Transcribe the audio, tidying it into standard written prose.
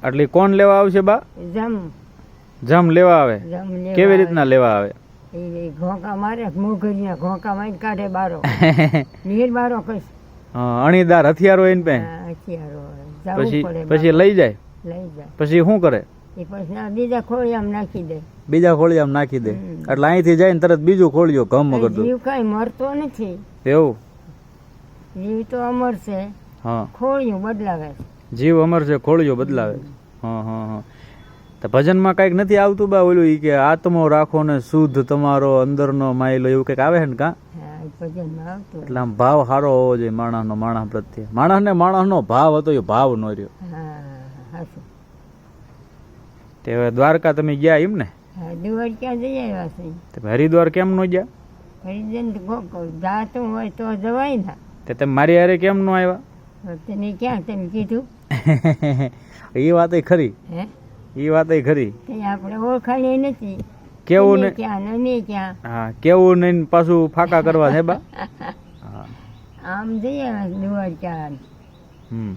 એટલે કોણ લેવા આવશે બા? જમ જમ લેવા આવે? જમ લેવા કેવી રીતના લેવા આવે? એ ઘોંકા મારે મોઘરીના ઘોંકા મારી કાઢે બારો નીર બારો કશ અણીદાર હથિયારો એને પે હથિયારો પછી જવું પડે પછી લઈ જાય લઈ જાય પછી શું કરે? એ પછી આ બીજા ખોળિયામાં નાખી દે. બીજા ખોળિયામાં નાખી દે. એટલે અહીંથી જાય ને તરત બીજું ખોળિયો ઘમ કરતું. જીવ કઈ મરતો નથી. એવું? જીવ તો અમર છે. હા, ખોળિયું બદલાવે છે. જીવ અમર છે, ખોળિયો બદલાવે. હા હા હા. તો ભજનમાં કઈક નથી આવતું બા ઓલું ઈ કે આત્મો રાખો ને શુદ્ધ તમારો અંદરનો માયલો એવું કઈક આવે છે ને? કા હા, એ ભજનમાં આવતું. એટલે આમ ભાવ સારો હોવો જોઈએ માણસનો, માણસ પ્રત્યે. માણસને માણસનો ભાવ હતો એ ભાવ નો રહ્યો. હા હાચું. તે હવે દ્વારકા તમે ગયા એમ ને? હા, દિવસ ક્યાં જઈ આવ્યા છે? તમે હરિદ્વાર કેમ નો ગયા? હરિજન જાતું હોય તો જવાય ને. તે તમે મારી હારે કેમ નો આવ્યા? તને ક્યાં તમે કીધું? એ વાત ખરી, હે એ વાત ખરી. તે આપણે ઓળખાણી નથી. કેવું તમે ને? ક્યાં નમી ક્યાં? હા, કેવું નહીં ને પાછું ફાકા કરવા છે બા. હા. આમ જઈ આવ્યા દિવસ ક્યાં. હમ.